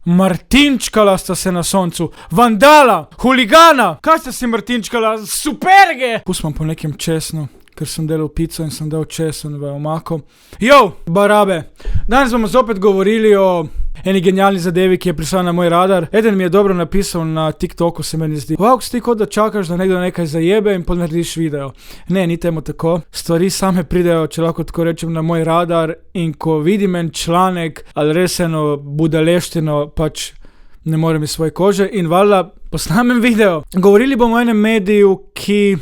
Martinčkala sta se na soncu, vandala, huligana, kaj sta si martinčkala, superge! Pustim po nekem česnu, ker sem delal pico in sem dal česen v omako. Barabe, danes bomo zopet govorili o eni genialni zadevi, ki je prišla na moj radar. Eden mi je dobro napisal na TikToku, se meni zdi. Ti kot da čakaš, da nekdo nekaj zajebe in narediš video. Ne, ni temu tako. Stvari same pridejo, če lahko tako rečem, na moj radar in ko vidim en članek ali res eno budaleštino, pač ne morem iz svoje kože in valjda posnamem video. Govorili bomo o enem mediju, ki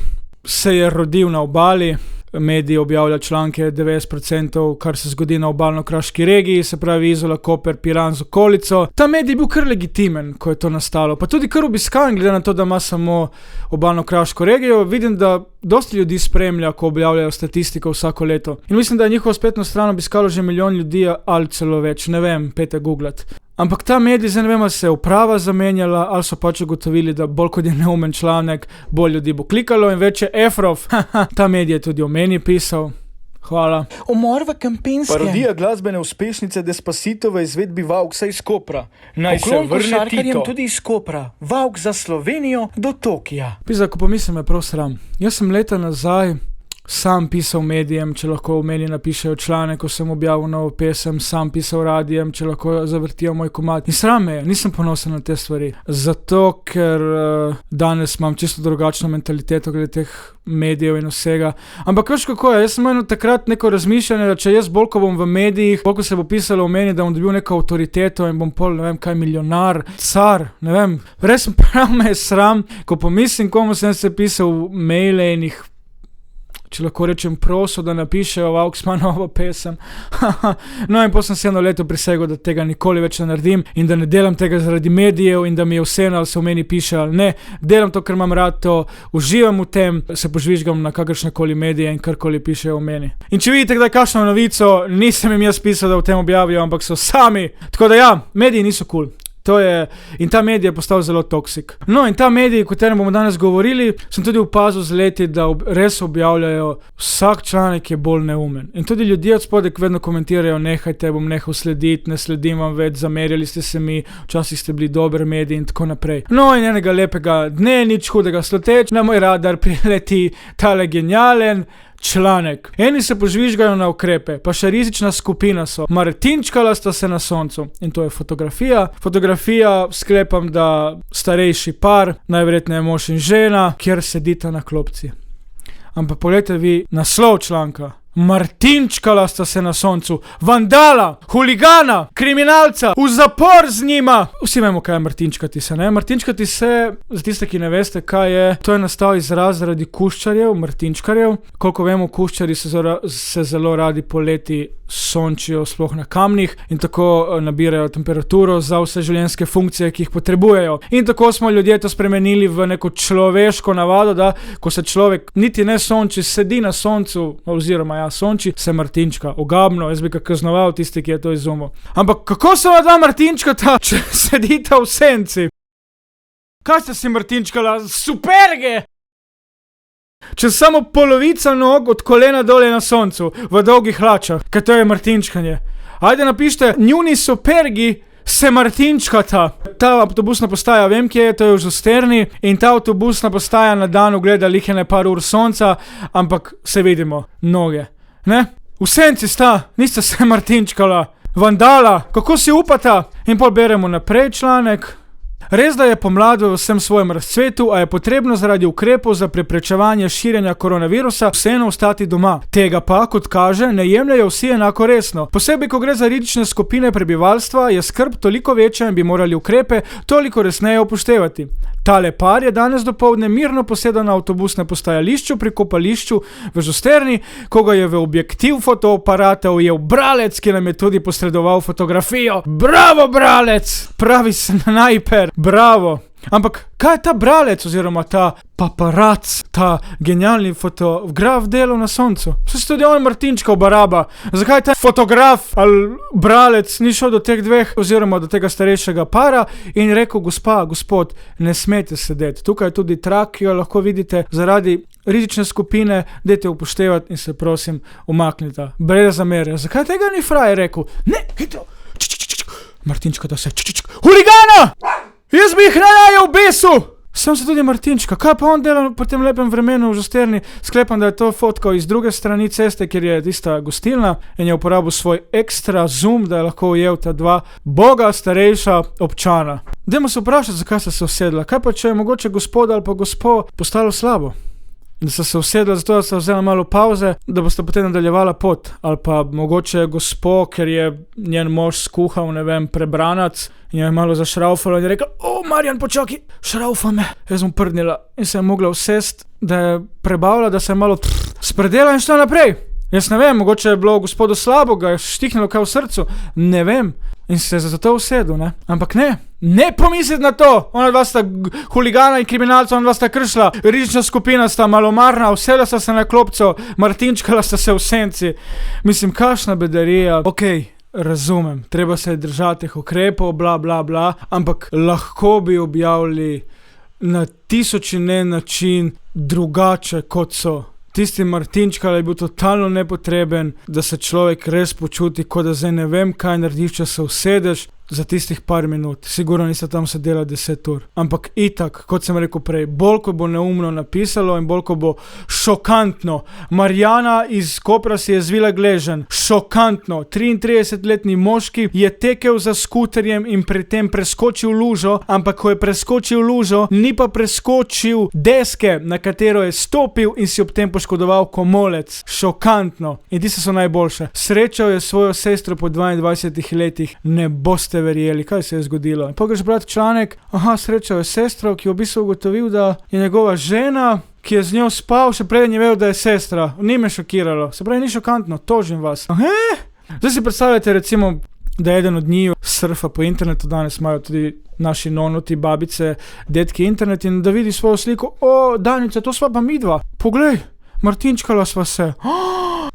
se je rodil na obali. Mediji objavlja članke 90%, kar se zgodi na obalno-kraški regiji, se pravi Izola, Koper, Piran z okolico. Ta medij je bil kar legitimen, ko je to nastalo. Pa tudi kar obiskan, glede na to, da ima samo obalno-kraško regijo. Vidim, da dosti ljudi spremlja, ko objavljajo statistiko vsako leto. In mislim, da je njihovo spletno stran obiskalo že milijon ljudi ali celo več. Ne vem, pejte googlat. Ampak ta medij, zdaj ne vem, ali se je uprava zamenjala, ali so pač ugotovili, da bolj kot je neumen članek, bolj ljudi bo klikalo in več je efrov. Ta medij je tudi o meni pisal. Hvala. Umor v Kempinski. Parodija glasbene uspešnice Despacito v izvedbi Vauksa iz Kopra. Naj se vrne Tito. Tudi iz Kopra. Vauk za Slovenijo do Tokija. Pisa, ko pomislim, je prav sram. Jaz sem leta nazaj sam pisal medijem, če lahko v meni napišejo članek, ko sem objavil novo pesem, sam pisal radijem, če lahko zavrtijo moj komad. In sram me je, nisem ponosen na te stvari. Zato, ker danes imam čisto drugačno mentaliteto glede teh medijev in vsega. Ampak veš kako je, jaz sem imel takrat neko razmišljanje, da če jaz bolj ko bom v medijih, bolj ko se bo pisalo o meni, da bom dobil neko avtoriteto in bom pol, ne vem kaj, milijonar, car, ne vem. Res prav me je sram, ko pomislim, komu sem se pisal maile in jih, če lahko rečem, prosil, da napišejo Vauks ima novo pesem. No in potem sem se eno leto prisegel, da tega nikoli več ne naredim in da ne delam tega zaradi medijev in da mi je vseeno, ali se v meni piše ali ne. Delam to, ker imam rad to, uživam v tem, se požvižgam na kakršnekoli medije in karkoli pišejo o meni. In če vidite kdaj kakšno novico, nisem jim jaz pisal, da v tem objavijo, ampak so sami. Tako da ja, mediji niso cool. In ta medij je postal zelo toksik. No in ta medij, o katerem bomo danes govorili, sem tudi opazil z leti, da res objavljajo vsak članek je bolj neumen. In tudi ljudje od spodaj vedno komentirajo, nehajte, bom nehal slediti, ne sledim vam več, zamerjali ste se mi, včasih ste bili dober medij in tako naprej. No in enega lepega dne, nič hudega sluteč, na moj radar prileti tale genialen članek. Eni se požvižgajo na ukrepe, pa še rizična skupina so. Martinčkala sta se na soncu. In to je fotografija. Fotografija, sklepam, da starejši par, najverjetneje mož in žena, kjer sedita na klopci. Ampak poglejte vi naslov članka. Martinčkala sta se na soncu, vandala, huligana, kriminalca, v zapor z njima. Vsi vemo, kaj je martinčkati se, ne? Martinčkati se, za tiste, ki ne veste, kaj je, to je nastal izraz zaradi kuščarjev, martinčkarjev. Koliko vemo, kuščari se zelo radi poleti sončijo sploh na kamnih in tako nabirajo temperaturo za vse življenjske funkcije, ki jih potrebujejo. In tako smo ljudje to spremenili v neko človeško navado, da ko se človek niti ne sonči, sedi na soncu, oziroma sonči, se martinčka. Ogabno, jaz bi ga kaznoval tisti, ki je to izumil. Ampak kako so dva martinčkata, če sedita v senci? Kaj ste si martinčkala? Superge! Če samo polovica nog od kolena dole na soncu, v dolgih hlačah, kaj to je martinčkanje. Ajde napište, njuni supergi se martinčkata. Ta avtobusna postaja, vem kje je, to je v Žusterni in ta avtobusna postaja na dan ugleda lihene par ur sonca, ampak se vidimo, noge. Ne? V senci sta, niste se martinčkala. Vandala, kako si upata? In pol beremo naprej članek. Res, da je pomlad v vsem svojem razcvetu, a je potrebno zaradi ukrepov za preprečevanje širjenja koronavirusa vseeno ostati doma. Tega pa, kot kaže, ne jemljajo vsi enako resno. Posebej, ko gre za rizične skupine prebivalstva, je skrb toliko večja in bi morali ukrepe toliko resneje upoštevati. Tale par je danes dopoldne mirno posedal na avtobusnem postajališču pri kopališču v Žusterni, ko ga je v objektiv fotoaparata ujel bralec, ki nam je tudi posredoval fotografijo. Bravo, bralec! Pravi snajper! Bravo! Ampak kaj je ta bralec oziroma ta paparac, ta genialni fotograf delal na soncu? Se tudi on martinčkal baraba. Zakaj ta fotograf ali bralec ni šel do teh dveh oziroma do tega starejšega para in rekel, gospod, ne smete sedeti. Tukaj je tudi trak, ki jo lahko vidite zaradi rizične skupine, dajte upoštevati in se prosim umaknite. Brez zamere. Zakaj tega ni fraj rekel? Ne, hitro! Martinčka da se, huligana! Jaz bi jih raje obesil! Sem se tudi Martinčka, kaj pa on dela po tem lepem vremenu v Žusterni? Sklepam, da je to fotka iz druge strani ceste, kjer je tista gostilna in je uporabil svoj ekstra zoom, da je lahko ujel ta dva boga starejša občana. Dajmo se vprašati, zakaj sta se usedla. Kaj pa, če je mogoče gospod ali pa gospo postalo slabo? Da sta se usedla zato, da sta vzela malo pauze, da boste potem nadaljevala pot. Ali pa mogoče gospo, ker je njen mož skuhal, ne vem, prebranac in je malo zašraufalo in je rekla, Marjan, počakaj, šraufa me. Jaz bom prdnila in se je mogla usest, da je prebavila, da se je malo spredela in šla naprej. Jaz ne vem, mogoče je bilo gospodu slabo, ga je štihnilo kaj v srcu, ne vem. In se je zato usedel, ne? Ampak ne pomisliti na to! Ona dva sta huligana in kriminalca, ona dva sta kršila, rizična skupina sta malomarna, usedla sta se na klopco, Martinčkala sta se v senci. Mislim, kakšna bedarija. Okej, razumem, treba se držati teh ukrepov, bla, bla, bla, ampak lahko bi objavili na 1001 način drugače, kot so. Tisti Martinčkal je bil totalno nepotreben, da se človek res počuti, kot da zdaj ne vem, kaj narediš, če se usedeš za tistih par minut. Sigurno niste tam sedela 10 ur. Ampak itak, kot sem rekel prej, bolj ko bo neumno napisalo in bolj ko bo šokantno. Marjana iz Kopra si je zvila gleženj. Šokantno. 33-letni moški je tekel za skuterjem in pri tem preskočil lužo, ampak ko je preskočil lužo, ni pa preskočil deske, na katero je stopil in si ob tem poškodoval komolec. Šokantno. In tiste so najboljše. Srečal je svojo sestro po 22 letih. Ne boste verjeli, kaj se je zgodilo. In pogreš brati članek, srečal je sestro, ki je v bistvu ugotovil, da je njegova žena, ki je z njo spal, še prej je vedel, da je sestra. Ni me šokiralo. Se pravi, ni šokantno, tožim vas. Zdaj si predstavljate recimo, da eden od njiju surfa po internetu, danes imajo tudi naši nonoti, babice, detki internet in da vidi svojo sliko, Danica, to sva pa midva. Poglej, Martinčkala sva se.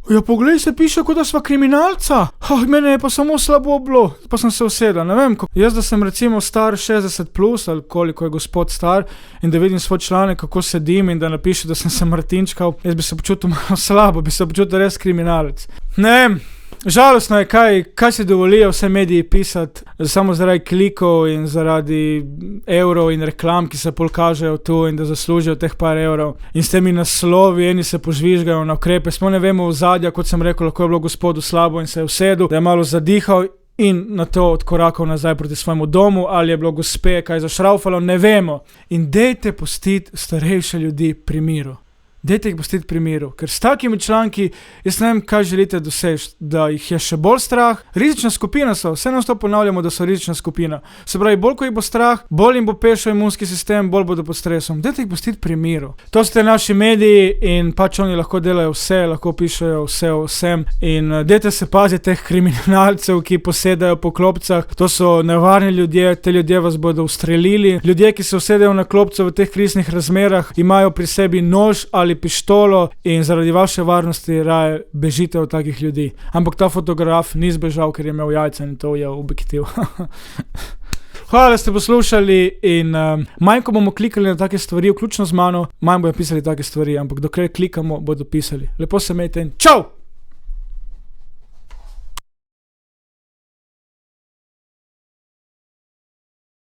Ja, poglej, se piše, kot da sva kriminalca. Mene je pa samo slabo bilo, pa sem se usedla, ne vem, jaz da sem recimo star 60 plus, ali koliko je gospod star, in da vidim svoj članek, kako sedim in da napiše, da sem se Martinčkal, jaz bi se počutil malo slabo, bi se počutil res kriminalec. Ne vem, žalostno je, kaj se dovolijo vse mediji pisati, samo zaradi klikov in zaradi evrov in reklam, ki se pol kažejo tu in da zaslužijo teh par evrov. In s temi naslovi, eni se požvižgajo na ukrepe, smo ne vemo ozadja, kot sem rekel, lahko je bilo gospodu slabo in se je usedel, da je malo zadihal in na to odkorakal nazaj proti svojemu domu, ali je bilo gospe kaj zašraufalo, ne vemo. In dejte pustiti starejše ljudi pri miru. Dajte jih pustiti pri miru, ker s takimi članki, jaz ne vem, kaj želite doseči, da jih je še bolj strah. Rizična skupina so, vse nas to ponavljamo, da so rizična skupina. Se pravi, bolj ko jih bo strah, bolj jim bo pešal imunski sistem, bolj bodo pod stresom. Dajte jih pustiti pri miru. To ste naši mediji in pač oni lahko delajo vse, lahko pišejo vse o vsem. In dajte se paziti teh kriminalcev, ki posedajo po klopcah. To so nevarni ljudje, te ljudje vas bodo ustrelili. Ljudje, ki se usedejo na klopco v teh kriznih razmerah, imajo pri sebi nož ali pištolo in zaradi vaše varnosti raje bežite od takih ljudi. Ampak ta fotograf ni zbežal, ker je imel jajca in to je objektiv. Hvala, da ste poslušali in manj, ko bomo klikali na take stvari, vključno z mano, manj bojo pisali take stvari, ampak dokler klikamo, bodo pisali. Lepo se imejte in čau!